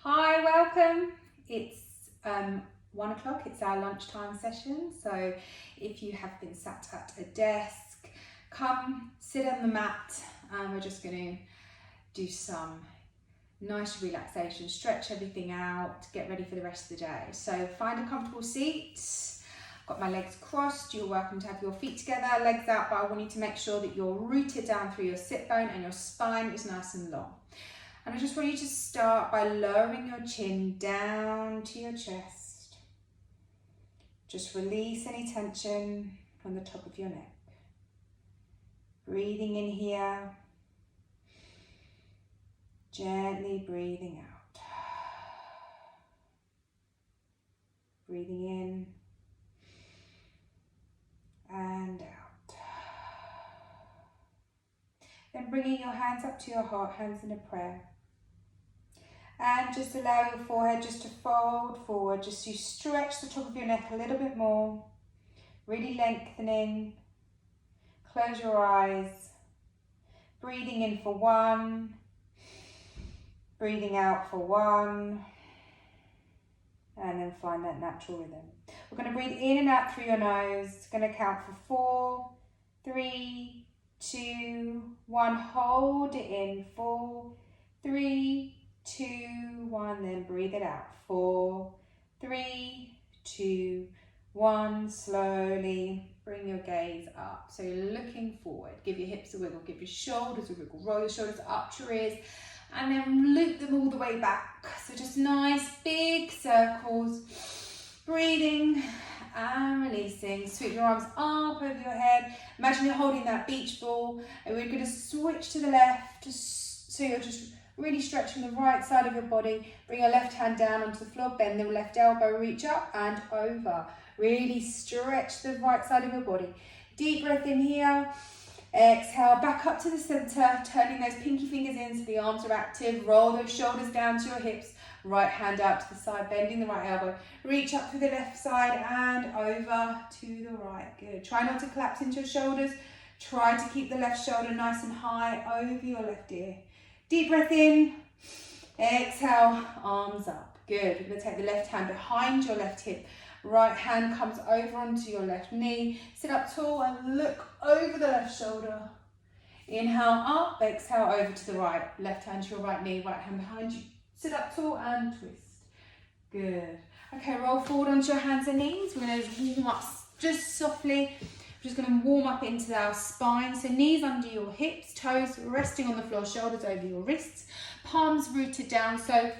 Hi, welcome. It's 1 o'clock, it's our lunchtime session. So if you have been sat at a desk, come sit on the mat and we're just going to do some nice relaxation, stretch everything out, get ready for the rest of the day. So find a comfortable seat. Got my legs crossed. You're welcome to have your feet together, legs out, but I want you to make sure that you're rooted down through your sit bone and your spine is nice and long. And I just want you to start by lowering your chin down to your chest. Just release any tension from the top of your neck. Breathing in here. Gently breathing out. Breathing in and out. Then bringing your hands up to your heart, hands in a prayer. And just allow your forehead just to fold forward, just so you stretch the top of your neck a little bit more, really lengthening. Close your eyes, breathing in for 1, breathing out for 1, and then find that natural rhythm. We're going to breathe in and out through your nose. It's going to count for 4, 3, 2, 1. Hold it in. 4, 3, 2, 1, then breathe it out. 4, 3, 2, 1. Slowly bring your gaze up. So you're looking forward. Give your hips a wiggle, give your shoulders a wiggle. Roll your shoulders up to your ears and then loop them all the way back. So just nice big circles. Breathing and releasing. Sweep your arms up over your head. Imagine you're holding that beach ball and we're going to switch to the left. So you're just really stretching the right side of your body. Bring your left hand down onto the floor, bend the left elbow, reach up and over. Really stretch the right side of your body. Deep breath in here. Exhale, back up to the center, turning those pinky fingers in so the arms are active. Roll those shoulders down to your hips. Right hand out to the side, bending the right elbow. Reach up to the left side and over to the right. Good. Try not to collapse into your shoulders. Try to keep the left shoulder nice and high over your left ear. Deep breath in, exhale, arms up. Good. We're going to take the left hand behind your left hip. Right hand comes over onto your left knee. Sit up tall and look over the left shoulder. Inhale up, exhale over to the right. Left hand to your right knee, right hand behind you. Sit up tall and twist. Good. Okay, roll forward onto your hands and knees. We're going to warm up just softly. We're just going to warm up into our spine. So knees under your hips, toes resting on the floor, shoulders over your wrists, palms rooted down. So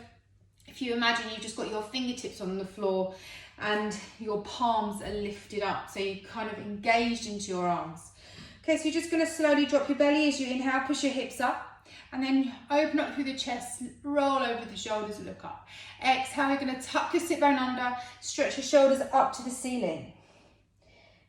if you imagine you've just got your fingertips on the floor and your palms are lifted up. So you're kind of engaged into your arms. Okay, so you're just going to slowly drop your belly as you inhale, push your hips up. And then open up through the chest, roll over the shoulders, look up. Exhale, you're going to tuck your sit bone under, stretch your shoulders up to the ceiling.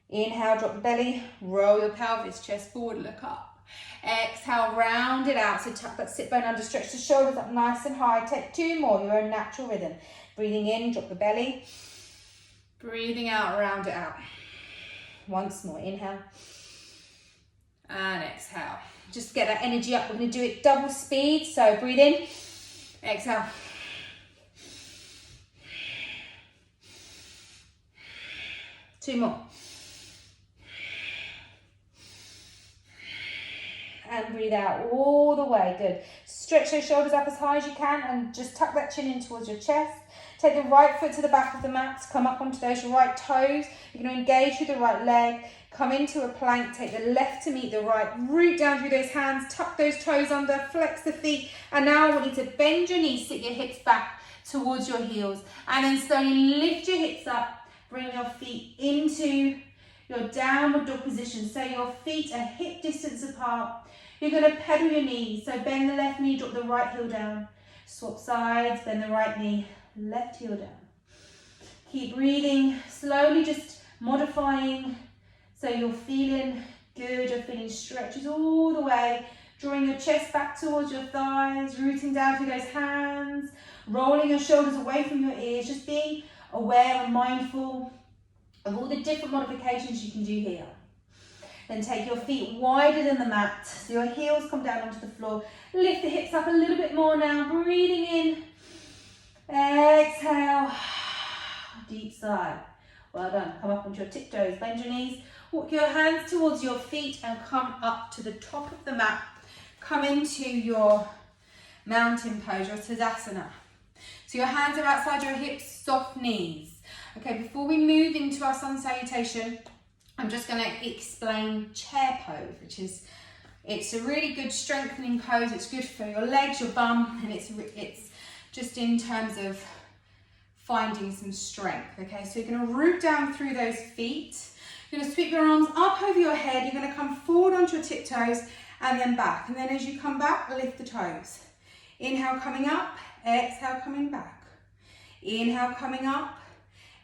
Inhale, drop the belly, roll your pelvis, chest forward, look up. Exhale, round it out. So tuck that sit bone under, stretch the shoulders up nice and high. Take 2 more, your own natural rhythm. Breathing in, drop the belly. Breathing out, round it out. Once more, inhale. And exhale. Just get that energy up. We're going to do it double speed. So breathe in, exhale. Two more. And breathe out all the way. Good. Stretch those shoulders up as high as you can and just tuck that chin in towards your chest. Take the right foot to the back of the mat. Come up onto those right toes. You're going to engage with the right leg. Come into a plank, take the left to meet the right, root down through those hands, tuck those toes under, flex the feet, and now I want you to bend your knees, sit your hips back towards your heels, and then slowly lift your hips up, bring your feet into your downward dog position, so your feet are hip distance apart. You're going to pedal your knees, so bend the left knee, drop the right heel down, swap sides, bend the right knee, left heel down. Keep breathing, slowly just modifying. So you're feeling good, you're feeling stretches all the way, drawing your chest back towards your thighs, rooting down through those hands, rolling your shoulders away from your ears, just being aware and mindful of all the different modifications you can do here. Then take your feet wider than the mat, so your heels come down onto the floor. Lift the hips up a little bit more now, breathing in Exhale, deep sigh. Well done. Come up onto your tiptoes, bend your knees, walk your hands towards your feet and come up to the top of the mat. Come into your mountain pose, your Tadasana. So your hands are outside your hips, soft knees. Okay, before we move into our sun salutation, I'm just going to explain chair pose, which is, it's a really good strengthening pose. It's good for your legs, your bum, and it's just in terms of finding some strength. Okay, so you're going to root down through those feet. You're going to sweep your arms up over your head. You're going to come forward onto your tiptoes and then back. And then as you come back, lift the toes. Inhale, coming up. Exhale, coming back. Inhale, coming up.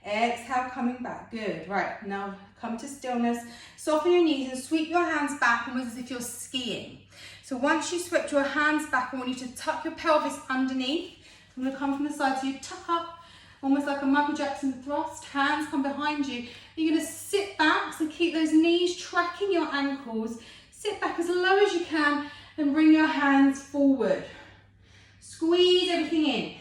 Exhale, coming back. Good. Right, now come to stillness. Soften your knees and sweep your hands back almost as if you're skiing. So once you swept your hands back, I want you to tuck your pelvis underneath. I'm going to come from the side, so you tuck up almost like a Michael Jackson thrust. Hands come behind you. You're going to sit back, so keep those knees tracking your ankles. Sit back as low as you can and bring your hands forward. Squeeze everything in.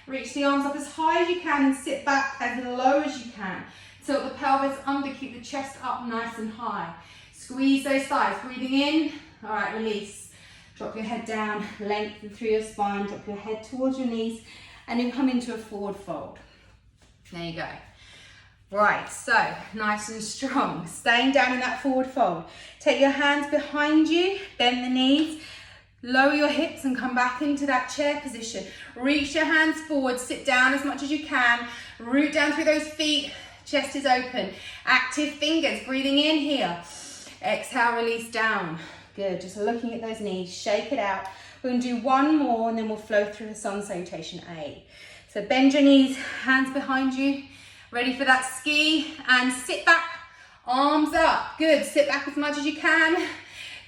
Reach the arms up as high as you can and sit back as low as you can. Tilt the pelvis under, keep the chest up nice and high. Squeeze those thighs, breathing in. All right, release. Drop your head down, lengthen through your spine, drop your head towards your knees, and then come into a forward fold. There you go. Right, so nice and strong. Staying down in that forward fold. Take your hands behind you, bend the knees, lower your hips and come back into that chair position. Reach your hands forward, sit down as much as you can, root down through those feet, chest is open. Active fingers, breathing in here. Exhale, release down. Good, just looking at those knees, shake it out. We're going to do one more and then we'll flow through the sun salutation A. So bend your knees, hands behind you, ready for that ski, and sit back, arms up. Good, sit back as much as you can,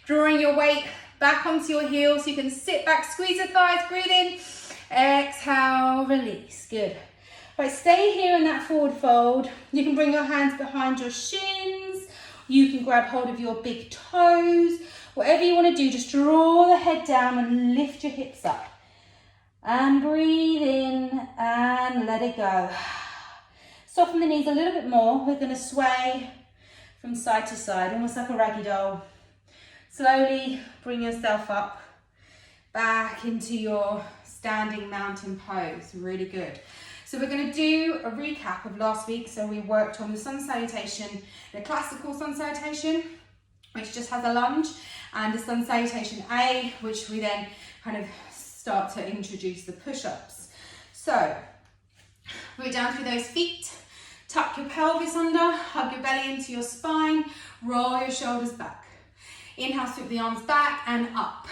drawing your weight back onto your heels so you can sit back, squeeze the thighs, breathe in, exhale, release. Good. Right, stay here in that forward fold. You can bring your hands behind your shins, you can grab hold of your big toes. Whatever you want to do, just draw the head down and lift your hips up. And breathe in and let it go. Soften the knees a little bit more. We're going to sway from side to side, almost like a raggy doll. Slowly bring yourself up, back into your standing mountain pose. Really good. So we're going to do a recap of last week. So we worked on the sun salutation, the classical sun salutation, which just has a lunge, and the sun salutation A, which we then kind of start to introduce the push-ups. So root down through those feet, tuck your pelvis under, hug your belly into your spine, roll your shoulders back. Inhale, sweep the arms back and up.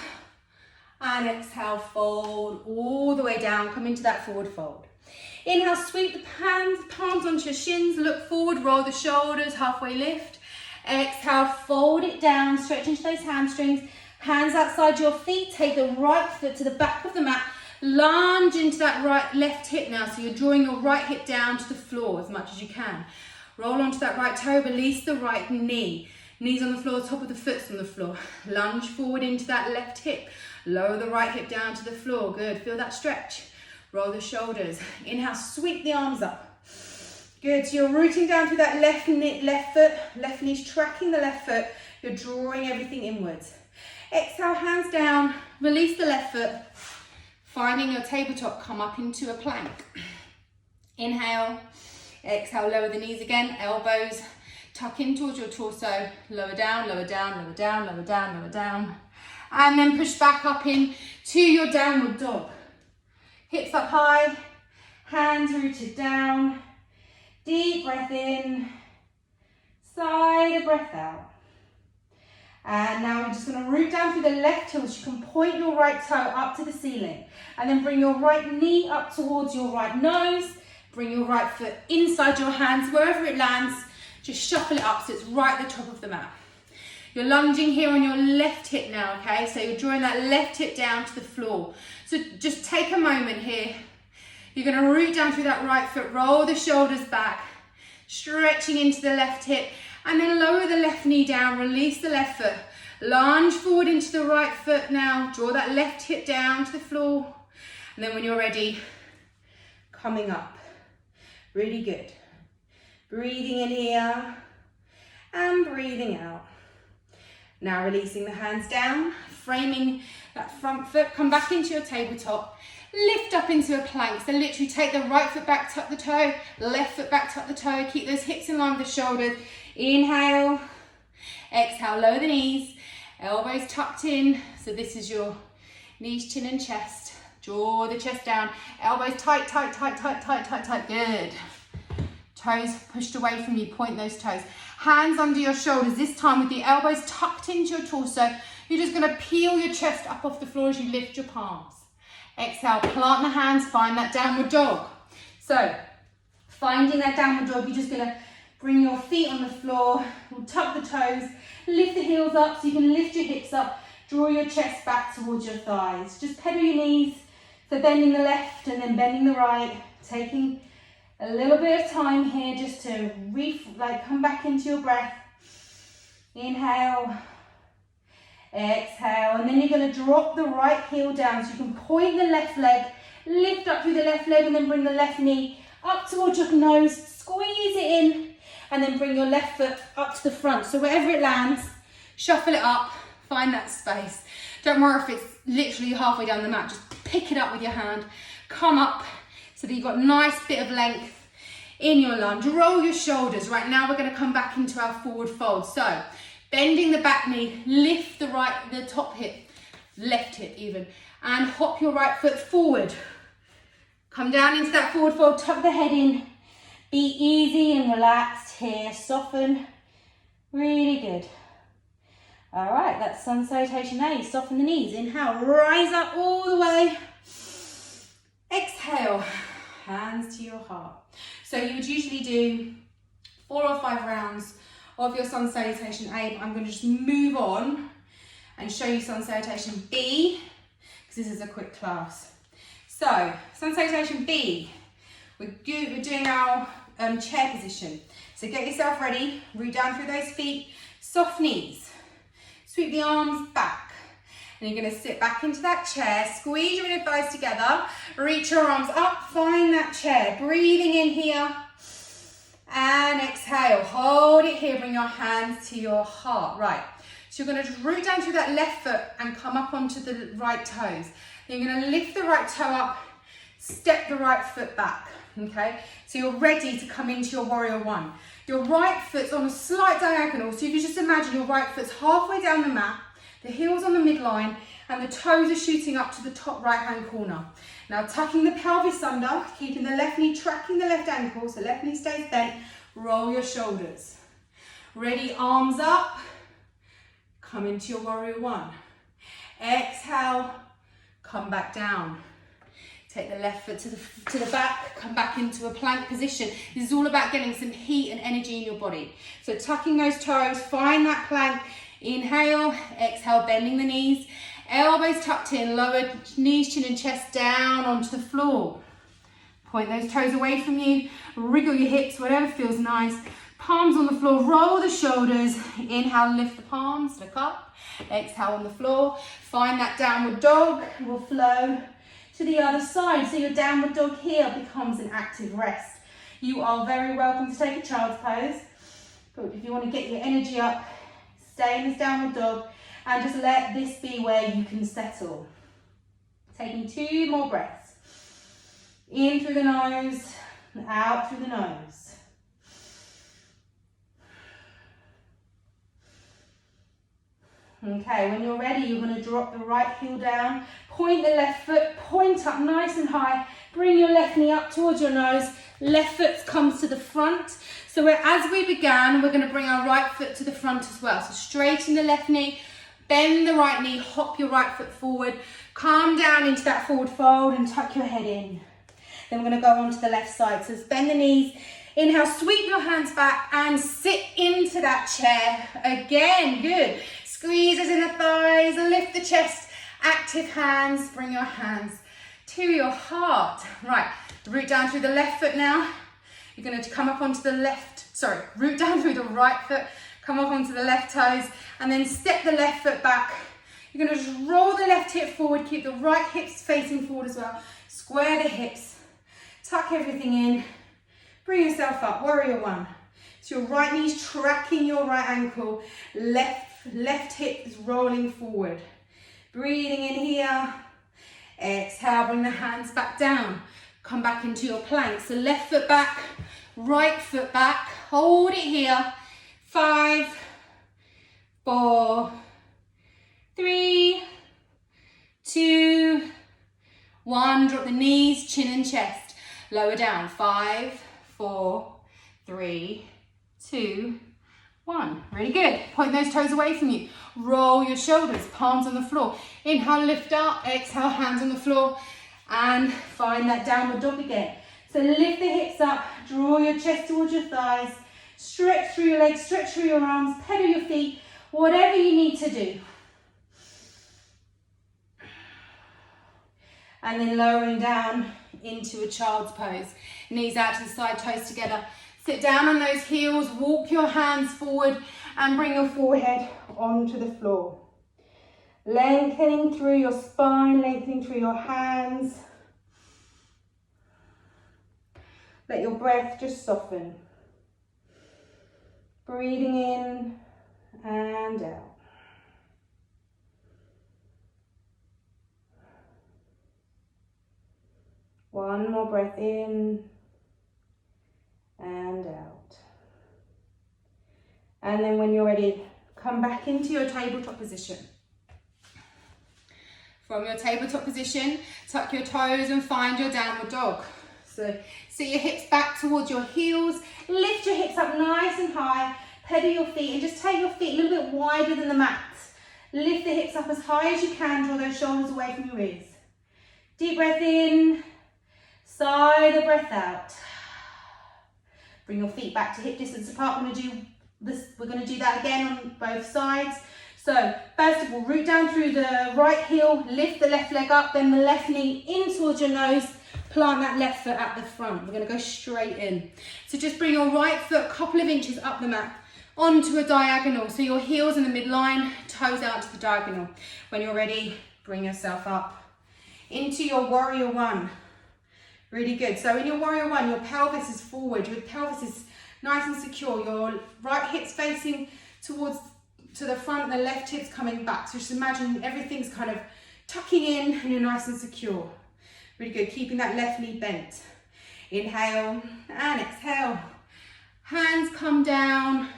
And exhale, fold all the way down, come into that forward fold. Inhale, sweep the palms onto your shins, look forward, roll the shoulders, halfway lift. Exhale, fold it down, stretch into those hamstrings. Hands outside your feet, take the right foot to the back of the mat, lunge into that left hip now. So you're drawing your right hip down to the floor as much as you can. Roll onto that right toe, release the right knee. Knees on the floor, top of the foot's on the floor. Lunge forward into that left hip. Lower the right hip down to the floor. Good, feel that stretch. Roll the shoulders. Inhale, sweep the arms up. Good, so you're rooting down through that left foot, left knee's tracking the left foot. You're drawing everything inwards. Exhale, hands down, release the left foot. Finding your tabletop, come up into a plank. Inhale, exhale, lower the knees again, elbows tuck in towards your torso, lower down, lower down, lower down, lower down, lower down. And then push back up in to your downward dog. Hips up high, hands rooted down. Deep breath in, sigh the breath out. And now we're just going to root down through the left heel so you can point your right toe up to the ceiling. And then bring your right knee up towards your right nose. Bring your right foot inside your hands, wherever it lands. Just shuffle it up so it's right at the top of the mat. You're lunging here on your left hip now, okay? So you're drawing that left hip down to the floor. So just take a moment here. You're going to root down through that right foot, roll the shoulders back, stretching into the left hip, and then lower the left knee down, release the left foot. Lunge forward into the right foot now, draw that left hip down to the floor. And then when you're ready, coming up. Really good. Breathing in here and breathing out. Now releasing the hands down, framing that front foot, come back into your tabletop, lift up into a plank. So literally take the right foot back, tuck the toe, left foot back, tuck the toe, keep those hips in line with the shoulders. Inhale, exhale, lower the knees, elbows tucked in. So this is your knees, chin and chest. Draw the chest down, elbows tight, tight, tight, tight, tight, tight, tight, good. Toes pushed away from you, point those toes. Hands under your shoulders, this time with the elbows tucked into your torso. You're just gonna peel your chest up off the floor as you lift your palms. Exhale, plant the hands, find that downward dog. So, finding that downward dog, you're just gonna bring your feet on the floor, we'll tuck the toes, lift the heels up so you can lift your hips up, draw your chest back towards your thighs. Just pedal your knees, so bending the left and then bending the right, taking a little bit of time here just to come back into your breath. Inhale, exhale, and then you're going to drop the right heel down so you can point the left leg, lift up through the left leg and then bring the left knee up towards your nose, squeeze it in, and then bring your left foot up to the front. So wherever it lands, shuffle it up, find that space. Don't worry if it's literally halfway down the mat, just pick it up with your hand, come up, so that you've got a nice bit of length in your lunge. Roll your shoulders. Right now we're going to come back into our forward fold. So bending the back knee, lift the top hip, left hip even, and hop your right foot forward. Come down into that forward fold, tuck the head in. Be easy and relaxed here, soften, really good. All right, that's sun salutation A. Soften the knees, inhale, rise up all the way. Exhale, hands to your heart. So you would usually do 4 or 5 rounds of your sun salutation A. I'm going to just move on and show you sun salutation B, because this is a quick class. So, sun salutation B, we're doing our chair position. So get yourself ready, root down through those feet, soft knees, sweep the arms back. And you're going to sit back into that chair, squeeze your inner thighs together, reach your arms up, find that chair, breathing in here, and exhale, hold it here, bring your hands to your heart, right. So you're going to just root down through that left foot and come up onto the right toes. Then you're going to lift the right toe up, step the right foot back, okay. So you're ready to come into your warrior one. Your right foot's on a slight diagonal, so if you just imagine your right foot's halfway down the mat, the heel's on the midline, and the toes are shooting up to the top right-hand corner. Now tucking the pelvis under, keeping the left knee tracking the left ankle, so left knee stays bent, roll your shoulders. Ready, arms up, come into your warrior one. Exhale, come back down. Take the left foot to the back, come back into a plank position. This is all about getting some heat and energy in your body. So tucking those toes, find that plank. Inhale, exhale, bending the knees, elbows tucked in, lower knees, chin and chest down onto the floor. Point those toes away from you, wriggle your hips, whatever feels nice. Palms on the floor, roll the shoulders. Inhale, lift the palms, look up. Exhale on the floor, find that downward dog, will flow to the other side. So your downward dog here becomes an active rest. You are very welcome to take a child's pose, but if you want to get your energy up, stay in this downward dog and just let this be where you can settle. Taking 2 more breaths. In through the nose, out through the nose. Okay, when you're ready, you're going to drop the right heel down, point the left foot, point up nice and high, bring your left knee up towards your nose, left foot comes to the front. So as we began, we're going to bring our right foot to the front as well. So straighten the left knee, bend the right knee, hop your right foot forward, calm down into that forward fold and tuck your head in. Then we're going to go on to the left side. So bend the knees, inhale, sweep your hands back and sit into that chair. Again, good. Squeezes in the thighs, lift the chest, active hands, bring your hands to your heart. Right, root down through the left foot now. You're going to come up onto the root down through the right foot, come up onto the left toes, and then step the left foot back. You're going to just roll the left hip forward, keep the right hips facing forward as well. Square the hips, Tuck everything in. Bring yourself up, warrior one. So your right knee's tracking your right ankle. Left hip is rolling forward. Breathing in here. Exhale, bring the hands back down. Come back into your plank. So left foot back, right foot back. Hold it here. 5, 4, 3, 2, 1. Drop the knees, chin and chest. Lower down. 5, 4, 3, 2, 1. Really good. Point those toes away from you. Roll your shoulders, palms on the floor. Inhale, lift up. Exhale, hands on the floor. And find that downward dog again. So lift the hips up. Draw your chest towards your thighs. Stretch through your legs, stretch through your arms. Pedal your feet. Whatever you need to do. And then lowering down into a child's pose. Knees out to the side, toes together. Sit down on those heels, walk your hands forward and bring your forehead onto the floor. Lengthening through your spine, lengthening through your hands. Let your breath just soften. Breathing in and out. One more breath in and out. And then when you're ready, come back into your tabletop position. From your tabletop position, tuck your toes and find your downward dog. So sit your hips back towards your heels, lift your hips up nice and high, pedal your feet and just take your feet a little bit wider than the mat. Lift the hips up as high as you can, draw those shoulders away from your ears. Deep breath in, sigh the breath out. Bring your feet back to hip distance apart. We're going to do that again on both sides. So first of all, root down through the right heel, lift the left leg up, then the left knee in towards your nose, plant that left foot at the front. We're going to go straight in. So just bring your right foot a couple of inches up the mat onto a diagonal. So your heels in the midline, toes out to the diagonal. When you're ready, bring yourself up into your warrior one. Really good. So in your warrior one, your pelvis is forward, your pelvis is nice and secure. Your right hip's facing to the front, the left hip's coming back. So just imagine everything's kind of tucking in and you're nice and secure. Really good. Keeping that left knee bent. Inhale and exhale. Hands come down.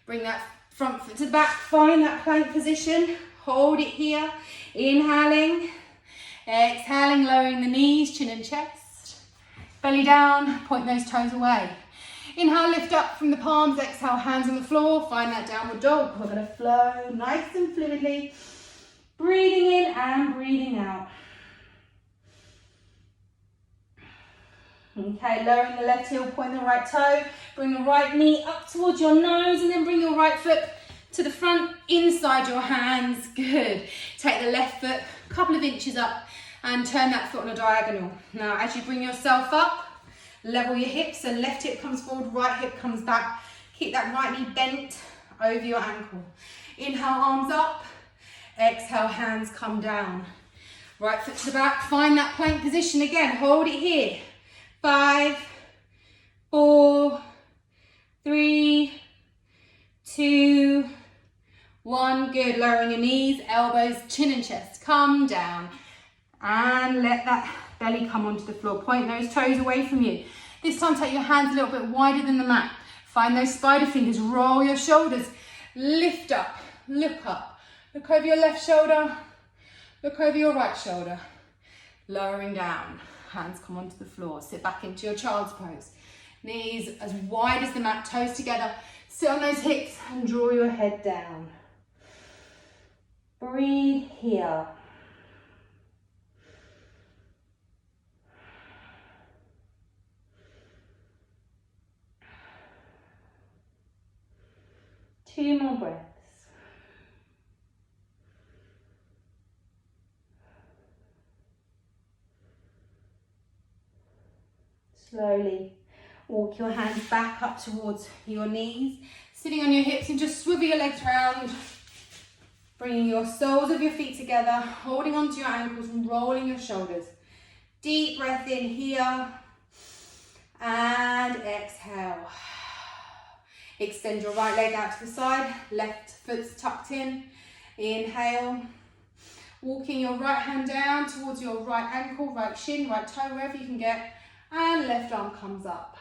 Bring that front foot to the back. Find that plank position. Hold it here. Inhaling. Exhaling, lowering the knees, chin and chest. Belly down, point those toes away. Inhale, lift up from the palms. Exhale, hands on the floor. Find that downward dog. We're going to flow nice and fluidly. Breathing in and breathing out. Okay, lowering the left heel, point the right toe. Bring the right knee up towards your nose and then bring your right foot to the front, inside your hands. Good. Take the left foot a couple of inches up and turn that foot on a diagonal. Now, as you bring yourself up, level your hips. So left hip comes forward, right hip comes back. Keep that right knee bent over your ankle. Inhale, arms up. Exhale, hands come down. Right foot to the back. Find that plank position again. Hold it here. 5, 4, 3, 2, 1. Good. Lowering your knees, elbows, chin and chest. Come down. And let that belly come onto the floor. Point those toes away from you. This time take your hands a little bit wider than the mat. Find those spider fingers. Roll your shoulders. Lift up. Look up. Look over your left shoulder. Look over your right shoulder. Lowering down. Hands come onto the floor. Sit back into your child's pose. Knees as wide as the mat. Toes together. Sit on those hips and draw your head down. Breathe here. Two more breaths. Slowly walk your hands back up towards your knees, sitting on your hips and just swivel your legs round, bringing your soles of your feet together, holding onto your ankles and rolling your shoulders. Deep breath in here. And exhale. Extend your right leg out to the side, left foot's tucked in. Inhale. Walking your right hand down towards your right ankle, right shin, right toe, wherever you can get. And left arm comes up.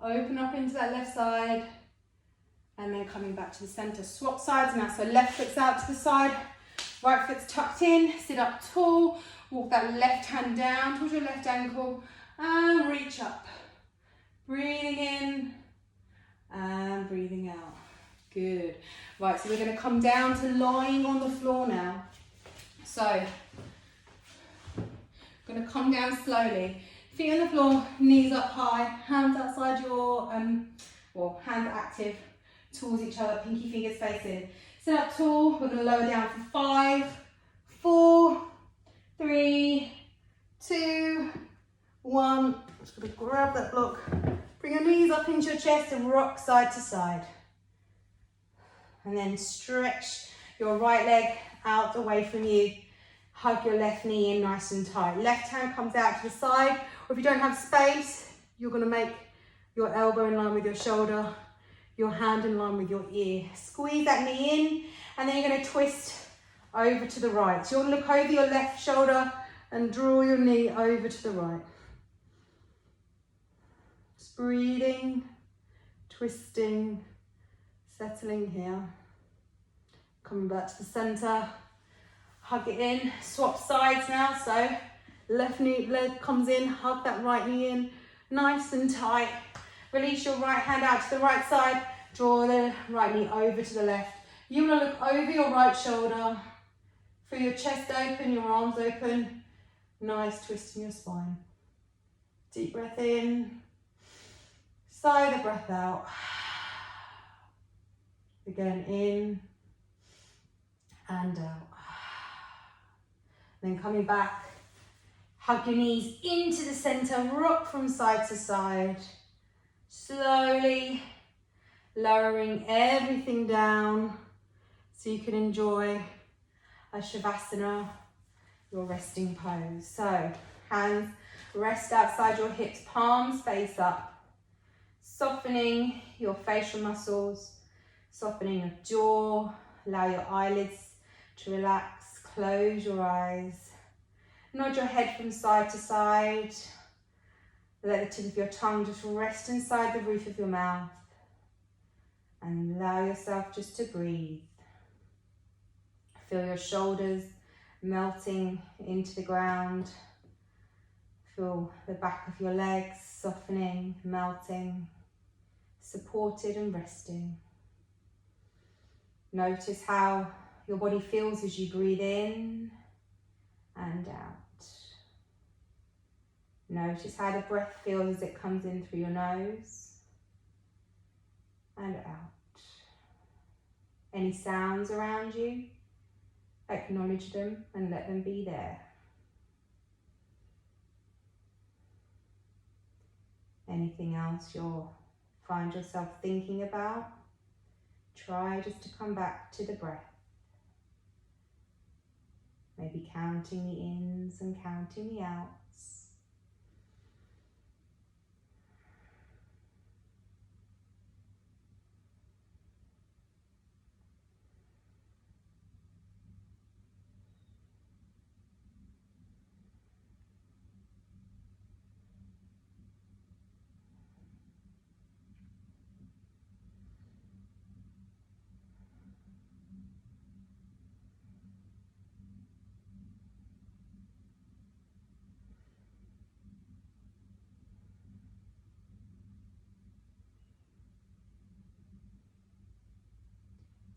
Open up into that left side. And then coming back to the center. Swap sides now. So left foot's out to the side, right foot's tucked in. Sit up tall. Walk that left hand down towards your left ankle. And reach up. Breathing in and breathing out. Good. Right, so we're going to come down to lying on the floor now. So, going to come down slowly. Feet on the floor, knees up high, hands outside your, hands active towards each other, pinky fingers facing. Sit up tall, we're going to lower down for 5, 4, 3, 2, 1. Just going to grab that block. Bring your knees up into your chest and rock side to side. And then stretch your right leg out away from you. Hug your left knee in nice and tight. Left hand comes out to the side. Or if you don't have space, you're going to make your elbow in line with your shoulder, your hand in line with your ear. Squeeze that knee in, and then you're going to twist over to the right. So you're going to look over your left shoulder and draw your knee over to the right. Just breathing, twisting, settling here. Coming back to the center. Hug it in. Swap sides now. So left knee leg comes in. Hug that right knee in. Nice and tight. Release your right hand out to the right side. Draw the right knee over to the left. You want to look over your right shoulder. Feel your chest open, your arms open. Nice twist in your spine. Deep breath in. Sigh the breath out. Again, in and out. Then coming back, hug your knees into the center, rock from side to side. Slowly lowering everything down so you can enjoy a Shavasana, your resting pose. So hands rest outside your hips, palms face up, softening your facial muscles, softening your jaw. Allow your eyelids to relax. Close your eyes. Nod your head from side to side. Let the tip of your tongue just rest inside the roof of your mouth. And allow yourself just to breathe. Feel your shoulders melting into the ground. Feel the back of your legs softening, melting, supported and resting. Notice how your body feels as you breathe in and out. Notice how the breath feels as it comes in through your nose and out. Any sounds around you, acknowledge them and let them be there. Anything else you'll find yourself thinking about, try just to come back to the breath. Maybe counting the ins and counting the outs.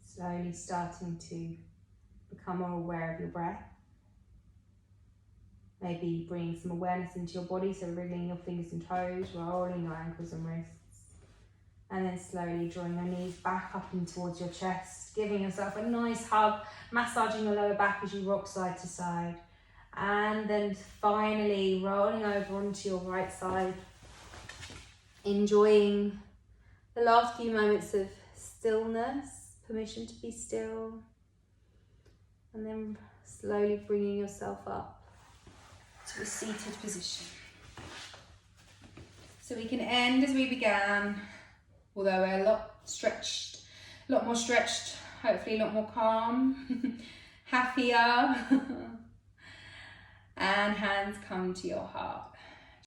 Slowly starting to become more aware of your breath. Maybe bringing some awareness into your body, so wriggling your fingers and toes, rolling your ankles and wrists. And then slowly drawing your knees back up and towards your chest, giving yourself a nice hug, massaging your lower back as you rock side to side. And then finally rolling over onto your right side, enjoying the last few moments of stillness. Permission to be still, and then slowly bringing yourself up to a seated position. So we can end as we began, although we're a lot more stretched, hopefully a lot more calm, happier. And hands come to your heart.